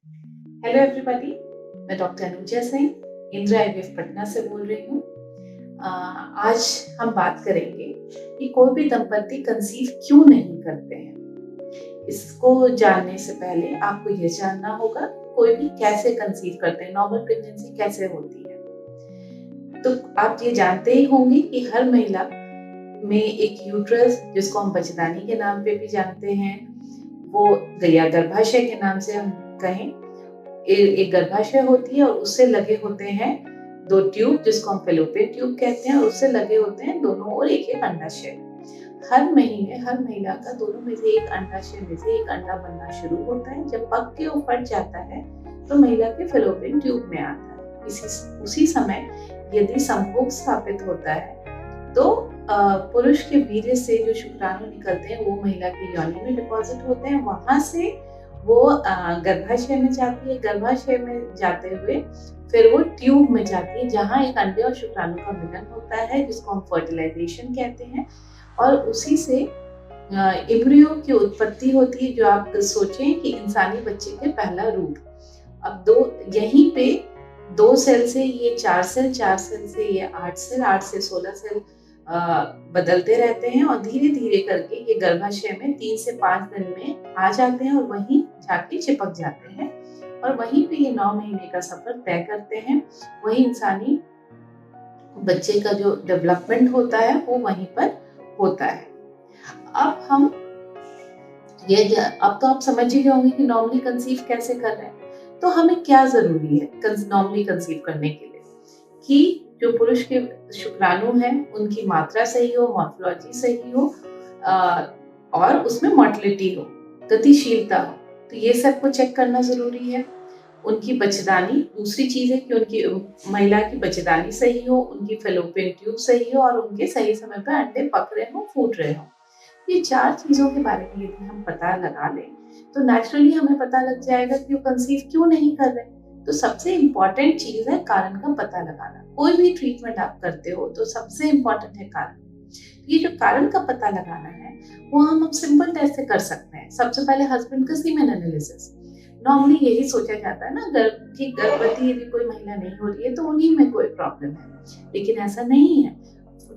Hello everybody, मैं doctor Anuja Singh Indira IVF Patna से बोल रही हूँ। आज हम बात करेंगे कि कोई भी दंपति कंसीव क्यों नहीं करते हैं। इसको जानने से पहले आपको ये जानना होगा कोई भी कैसे कंसीव करते हैं, नॉर्मल प्रेगनेंसी कैसे होती है। तो आप ये जानते ही होंगे कि हर महिला में एक यूट्रस, जिसको हम बच्चेदानी के नाम पे भी जानते हैं, वो या गर्भाशय के नाम से हम कहें, एक गर्भाशय होती है और उससे लगे होते हैं दो ट्यूब, जिसको हम फैलोपियन ट्यूब कहते हैं, और उससे लगे होते हैं दोनों ओर एक एक अंडाशय। हर महीने हर महिला का दोनों में से एक अंडाशय में से एक अंडा बनना शुरू होता है। जब पक के वो फट जाता है तो महिला के फैलोपियन ट्यूब में आता है। उसी समय यदि संभोग स्थापित होता है तो पुरुष के वीर्य से जो शुक्राणु निकलते हैं वो महिला की योनि में डिपॉजिट होते हैं। वहां से वो गर्भाशय में जाती है। गर्भाशय में जाते हुए फिर वो ट्यूब में जाती है, जहाँ एक अंडे और शुक्राणु का मिलन होता है, जिसको हम फर्टिलाइजेशन कहते हैं। और उसी से एम्ब्रियो की उत्पत्ति होती है, जो आप सोचें कि इंसानी बच्चे के पहला रूप। अब यहीं पे 2 सेल से ये 4 सेल, 4 सेल से ये 8 सेल, 8 से 16 सेल बदलते रहते हैं और धीरे धीरे करके ये गर्भाशय में 3 से 5 दिन में आ जाते हैं और वहीं जाके चिपक जाते हैं और वहीं पे ये 9 महीने का सफर तय करते हैं। वहीं इंसानी बच्चे का जो डेवलपमेंट होता है वो वहीं पर होता है। अब तो आप समझ ही गए होंगे कि नॉर्मली कंसीव कैसे कर रहे हैं। तो हमें क्या जरूरी है नॉर्मली कंसीव करने के लिए, कि जो पुरुष के शुक्राणु हैं उनकी मात्रा सही हो, मॉर्फोलॉजी सही हो, और उसमें मोटिलिटी हो, गतिशीलता हो। तो ये सब को चेक करना जरूरी है। उनकी बच्चेदानी, दूसरी चीज है कि उनकी महिला की बच्चेदानी सही हो, उनकी फैलोपियन ट्यूब सही हो और उनके सही समय पर अंडे पक रहे हो, फूट रहे हो। ये 4 चीजों के बारे में यदि हम पता लगा लें तो नेचुरली हमें पता लग जाएगा कि वो कंसीव क्यों नहीं कर रहे। तो सबसे इम्पोर्टेंट चीज है कारण का पता लगाना। कोई भी ट्रीटमेंट आप करते हो तो सबसे इम्पोर्टेंट है कारण। ये जो कारण का पता लगाना है वो हम सिंपल टेस्ट से कर सकते हैं। सबसे पहले हस्बैंड का सीमेन एनालिसिस। नॉर्मली यही सोचा जाता है ना कि गर्भवती यदि कोई महिला नहीं हो रही है तो उन्हीं में कोई प्रॉब्लम है, लेकिन ऐसा नहीं है।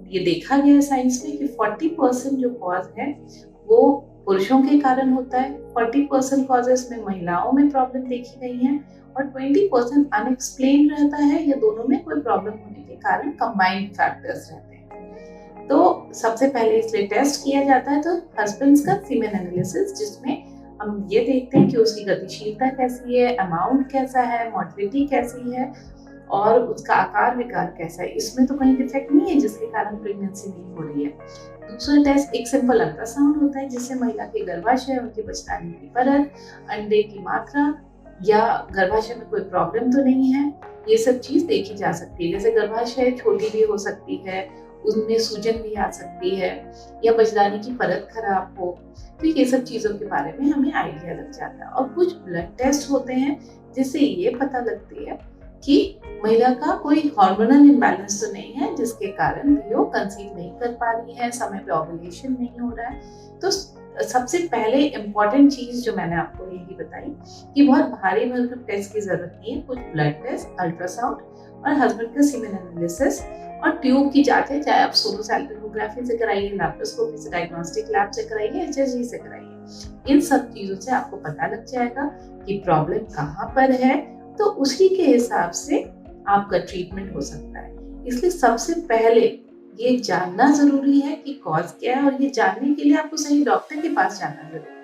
ये देखा गया है साइंस में कि 40% जो कॉज है वो पुरुषों के कारण होता है, 40% कॉजेस में महिलाओं में प्रॉब्लम देखी गई है और 20% अनएक्सप्लेन रहता है या दोनों में कोई प्रॉब्लम होने के कारण कंबाइंड फैक्टर्स रहते हैं। तो सबसे पहले इसलिए टेस्ट किया जाता है तो हस्बैंड्स का सीमेन एनालिसिस, जिसमें हम ये देखते हैं कि उसकी गतिशीलता कैसी है, अमाउंट कैसा है, मोटिलिटी कैसी है और उसका आकार विकार कैसा है। इसमें तो कहीं डिफेक्ट नहीं है जिसके कारण प्रेगनेंसी नहीं हो रही है। दूसरा टेस्ट एक सिंपल अल्ट्रासाउंड होता है, जिससे महिला के गर्भाशय, उनकी बच्चेदानी की परत, अंडे की मात्रा या गर्भाशय में कोई प्रॉब्लम तो नहीं है, ये सब चीज देखी जा सकती है। जैसे गर्भाशय छोटी भी हो सकती है, उनमें सूजन भी आ सकती है या बच्चेदानी की परत खराब हो, तो ये सब चीजों के बारे में हमें आइडिया लग जाता है। और कुछ ब्लड टेस्ट होते हैं जिससे ये पता लगती है कि महिला का कोई हार्मोनल इम्बैलेंस तो नहीं है जिसके कारण भी वो कंसीव नहीं कर पा रही है, समय पे ओव्यूलेशन नहीं हो रहा है। तो सबसे पहले इम्पोर्टेंट चीज जो मैंने आपको यही बताई कि बहुत भारी भरकम टेस्ट की जरूरत नहीं है। कुछ ब्लड टेस्ट, अल्ट्रासाउंड और हस्बैंड का सीमेन एनालिसिस और ट्यूब की जांच है, चाहे आप सोनोग्राफी से कराइए, लैप्रोस्कोपी से, डायग्नोस्टिक लैब से कराइए, एचएसजी से कराइए। इन सब चीजों से आपको पता लग जाएगा कि प्रॉब्लम कहाँ पर है, तो उसी के हिसाब से आपका ट्रीटमेंट हो सकता है। इसलिए सबसे पहले ये जानना जरूरी है कि कॉज क्या है, और ये जानने के लिए आपको सही डॉक्टर के पास जाना जरूरी है।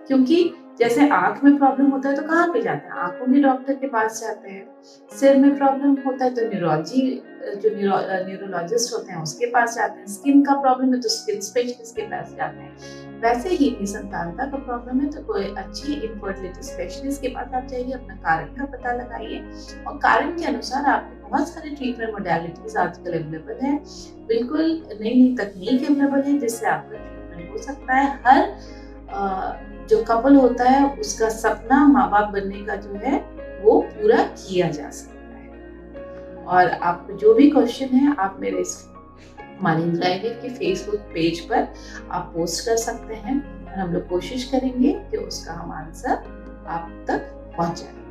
क्योंकि जैसे आंख में प्रॉब्लम होता है तो कहाँ पे जाते हैं, आंखों के डॉक्टर के पास जाते हैं। सिर में प्रॉब्लम होता है तो न्यूरोलॉजिस्ट होते हैं उसके पास जाते हैं। स्किन का प्रॉब्लम है तो स्किन स्पेशलिस्ट के पास जाते हैं। वैसे ही निसंतानता का प्रॉब्लम है तो कोई अच्छी इनफर्टिलिटी स्पेशलिस्ट के पास आप जाइए, अपना कारण का पता लगाइए और कारण के अनुसार आपको बहुत सारे ट्रीटमेंट मोडालिटीज आजकल अवेलेबल है। बिल्कुल नई नई तकनीक अवेलेबल है जिससे आपका ट्रीटमेंट हो सकता है। हर जो कपल होता है उसका सपना माँ बाप बनने का जो है वो पूरा किया जा सकता है। और आपको जो भी क्वेश्चन है आप मेरे इंदिरा आईवीएफ के फेसबुक पेज पर आप पोस्ट कर सकते हैं और हम लोग कोशिश करेंगे कि उसका हम आंसर आप तक पहुंच जाए।